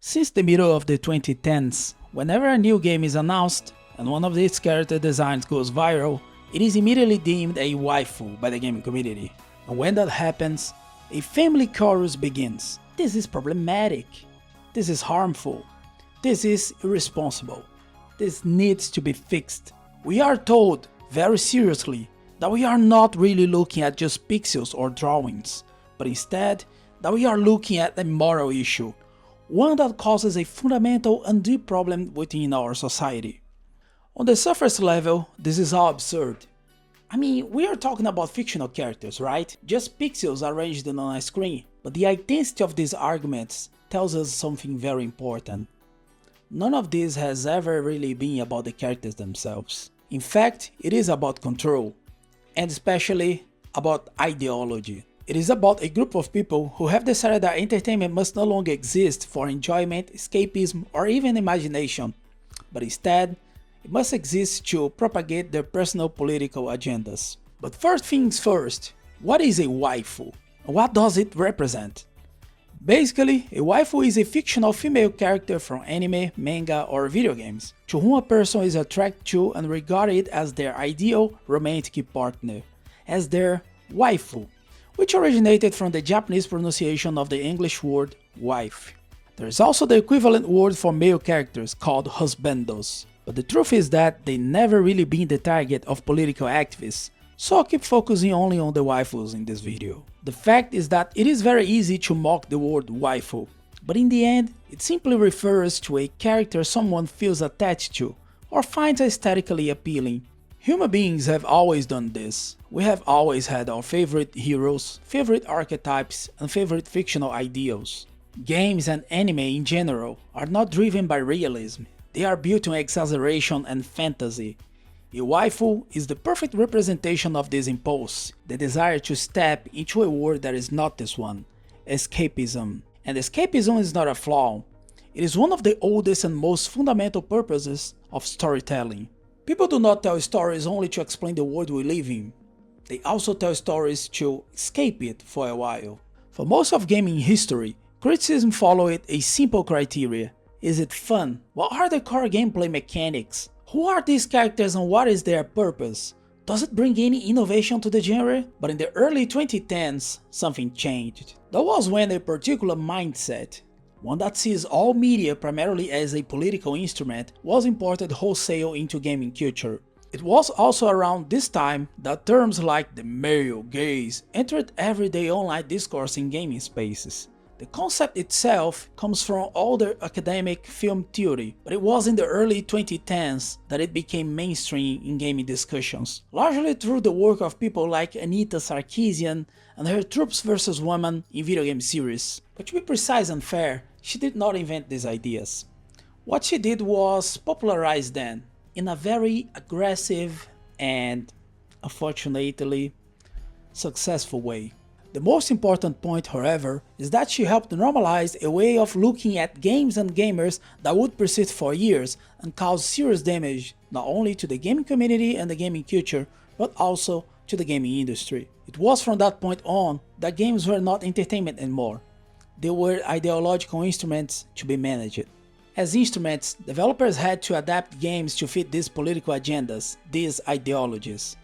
Since the middle of the 2010s, whenever a new game is announced and one of its character designs goes viral, it is immediately deemed a waifu by the gaming community. And when that happens, a family chorus begins. This is problematic. This is harmful. This is irresponsible. This needs to be fixed. We are told, very seriously, that we are not really looking at just pixels or drawings, but instead that we are looking at a moral issue, one that causes a fundamental and deep problem within our society. On the surface level, this is all absurd. I mean, we are talking about fictional characters, right? Just pixels arranged on a screen. But the intensity of these arguments tells us something very important. None of this has ever really been about the characters themselves. In fact, it is about control, and especially about ideology. It is about a group of people who have decided that entertainment must no longer exist for enjoyment, escapism, or even imagination, but instead, it must exist to propagate their personal political agendas. But first things first, what is a waifu? And what does it represent? Basically, a waifu is a fictional female character from anime, manga, or video games, to whom a person is attracted to and regarded as their ideal romantic partner, as their waifu, which originated from the Japanese pronunciation of the English word wife. There is also the equivalent word for male characters called husbandos, but the truth is that they never really been the target of political activists, so I'll keep focusing only on the waifus in this video. The fact is that it is very easy to mock the word waifu, but in the end, it simply refers to a character someone feels attached to or finds aesthetically appealing. Human beings have always done this. We have always had our favorite heroes, favorite archetypes, and favorite fictional ideals. Games and anime in general are not driven by realism. They are built on exaggeration and fantasy. A waifu is the perfect representation of this impulse, the desire to step into a world that is not this one, escapism. And escapism is not a flaw. It is one of the oldest and most fundamental purposes of storytelling. People do not tell stories only to explain the world we live in. They also tell stories to escape it for a while. For most of gaming history, criticism followed a simple criteria. Is it fun? What are the core gameplay mechanics? Who are these characters and what is their purpose? Does it bring any innovation to the genre? But in the early 2010s, something changed. That was when a particular mindset, one that sees all media primarily as a political instrument, was imported wholesale into gaming culture. It was also around this time that terms like the male gaze entered everyday online discourse in gaming spaces. The concept itself comes from older academic film theory, but it was in the early 2010s that it became mainstream in gaming discussions, largely through the work of people like Anita Sarkeesian and her Troops vs. Women in video game series. But to be precise and fair, she did not invent these ideas. What she did was popularize them in a very aggressive and, unfortunately, successful way. The most important point, however, is that she helped normalize a way of looking at games and gamers that would persist for years and cause serious damage not only to the gaming community and the gaming culture, but also to the gaming industry. It was from that point on that games were not entertainment anymore. They were ideological instruments to be managed. As instruments, developers had to adapt games to fit these political agendas, these ideologies.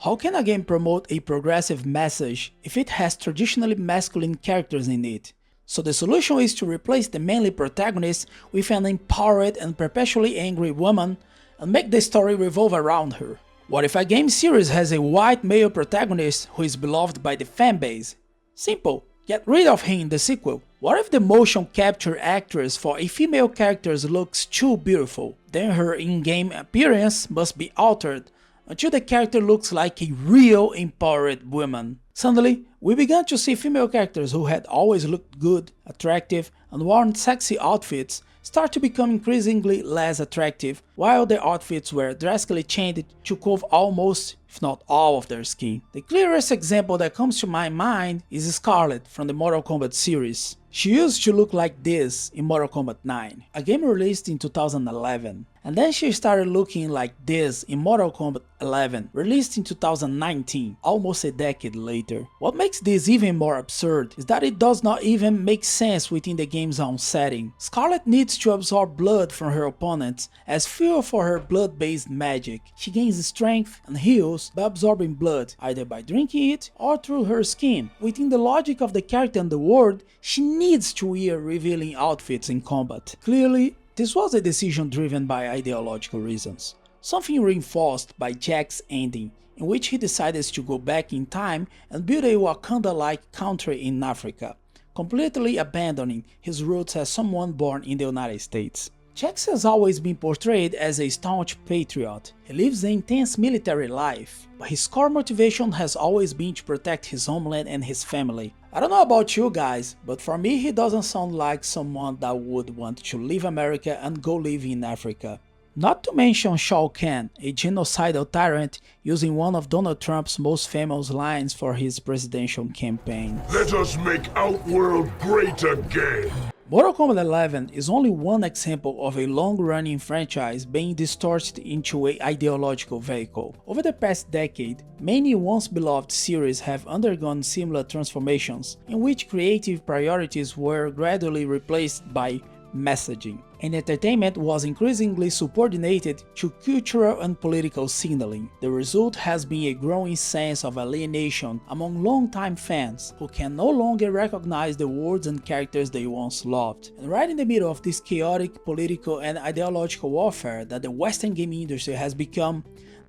How can a game promote a progressive message if it has traditionally masculine characters in it? So the solution is to replace the manly protagonist with an empowered and perpetually angry woman and make the story revolve around her. What if a game series has a white male protagonist who is beloved by the fanbase? Simple, get rid of him in the sequel. What if the motion capture actress for a female character looks too beautiful? Then her in-game appearance must be altered until the character looks like a real empowered woman. Suddenly, we began to see female characters who had always looked good, attractive, and worn sexy outfits start to become increasingly less attractive, while their outfits were drastically changed to cover almost, if not all, of their skin. The clearest example that comes to my mind is Scarlet from the Mortal Kombat series. She used to look like this in Mortal Kombat 9, a game released in 2011. And then she started looking like this in Mortal Kombat 11, released in 2019, almost a decade later. What makes this even more absurd is that it does not even make sense within the game's own setting. Scarlet needs to absorb blood from her opponents as fuel for her blood-based magic. She gains strength and heals by absorbing blood, either by drinking it or through her skin. Within the logic of the character and the world, she needs to wear revealing outfits in combat. Clearly, this was a decision driven by ideological reasons, something reinforced by Jack's ending, in which he decided to go back in time and build a Wakanda-like country in Africa, completely abandoning his roots as someone born in the United States. Jax has always been portrayed as a staunch patriot. He lives an intense military life, but his core motivation has always been to protect his homeland and his family. I don't know about you guys, but for me he doesn't sound like someone that would want to leave America and go live in Africa. Not to mention Shao Kahn, a genocidal tyrant using one of Donald Trump's most famous lines for his presidential campaign. Let us make Outworld great again! Mortal Kombat 11 is only one example of a long-running franchise being distorted into an ideological vehicle. Over the past decade, many once-beloved series have undergone similar transformations, in which creative priorities were gradually replaced by messaging, and entertainment was increasingly subordinated to cultural and political signaling. The result has been a growing sense of alienation among longtime fans who can no longer recognize the worlds and characters they once loved. And right in the middle of this chaotic political and ideological warfare that the Western gaming industry has become,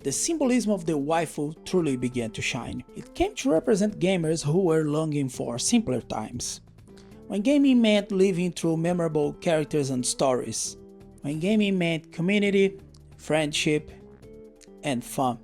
the symbolism of the waifu truly began to shine. It came to represent gamers who were longing for simpler times. When gaming meant living through memorable characters and stories. When gaming meant community, friendship, and fun.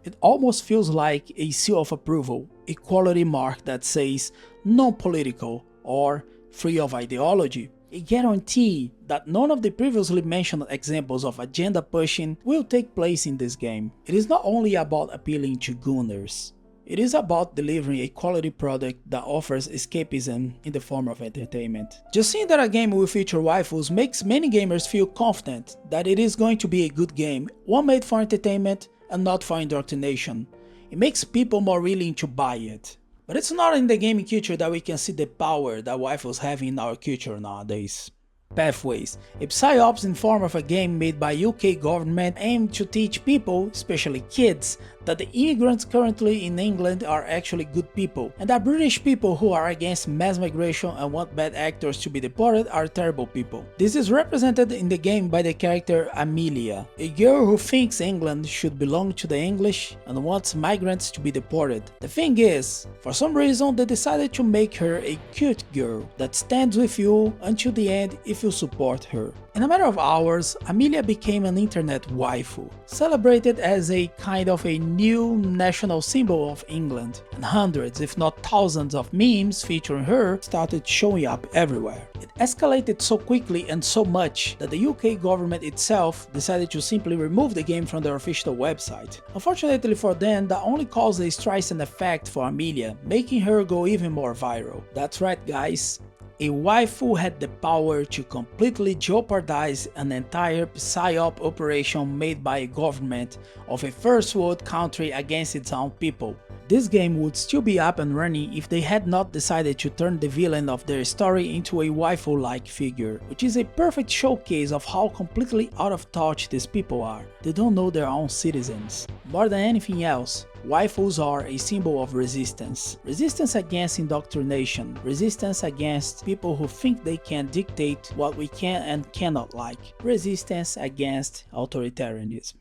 It almost feels like a seal of approval, a quality mark that says non-political or free of ideology. A guarantee that none of the previously mentioned examples of agenda pushing will take place in this game. It is not only about appealing to gooners. It is about delivering a quality product that offers escapism in the form of entertainment. Just seeing that a game will feature waifus makes many gamers feel confident that it is going to be a good game, one made for entertainment and not for indoctrination. It makes people more willing to buy it. But it's not in the gaming culture that we can see the power that waifus have in our culture nowadays. Pathways, a psyops in form of a game made by UK government aimed to teach people, especially kids, that the immigrants currently in England are actually good people, and that British people who are against mass migration and want bad actors to be deported are terrible people. This is represented in the game by the character Amelia, a girl who thinks England should belong to the English and wants migrants to be deported. The thing is, for some reason they decided to make her a cute girl that stands with you until the end if you support her. In a matter of hours, Amelia became an internet waifu, celebrated as a kind of a new national symbol of England, and hundreds if not thousands of memes featuring her started showing up everywhere. It escalated so quickly and so much that the UK government itself decided to simply remove the game from their official website. Unfortunately for them, that only caused a Streisand effect for Amelia, making her go even more viral. That's right guys. A waifu had the power to completely jeopardize an entire psyop operation made by a government of a first world country against its own people. This game would still be up and running if they had not decided to turn the villain of their story into a waifu-like figure, which is a perfect showcase of how completely out of touch these people are. They don't know their own citizens. More than anything else, waifus are a symbol of resistance. Resistance against indoctrination. Resistance against people who think they can dictate what we can and cannot like. Resistance against authoritarianism.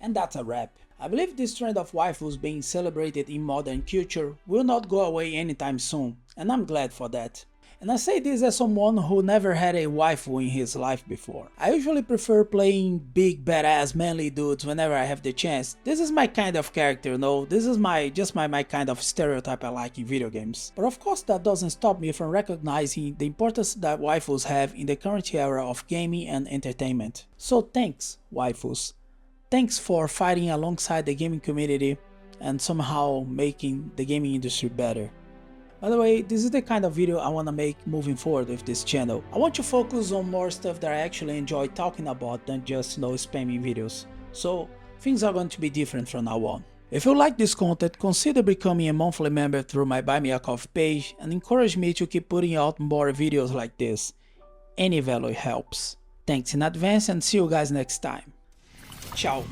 And that's a wrap. I believe this trend of waifus being celebrated in modern culture will not go away anytime soon, and I'm glad for that. And I say this as someone who never had a waifu in his life before. I usually prefer playing big badass manly dudes whenever I have the chance. This is my kind of character, you know, this is just my kind of stereotype I like in video games. But of course that doesn't stop me from recognizing the importance that waifus have in the current era of gaming and entertainment. So thanks, waifus. Thanks for fighting alongside the gaming community and somehow making the gaming industry better. By the way, this is the kind of video I want to make moving forward with this channel. I want to focus on more stuff that I actually enjoy talking about than just spamming videos. So things are going to be different from now on. If you like this content, consider becoming a monthly member through my Buy Me a Coffee page and encourage me to keep putting out more videos like this. Any value helps. Thanks in advance and see you guys next time. Ciao.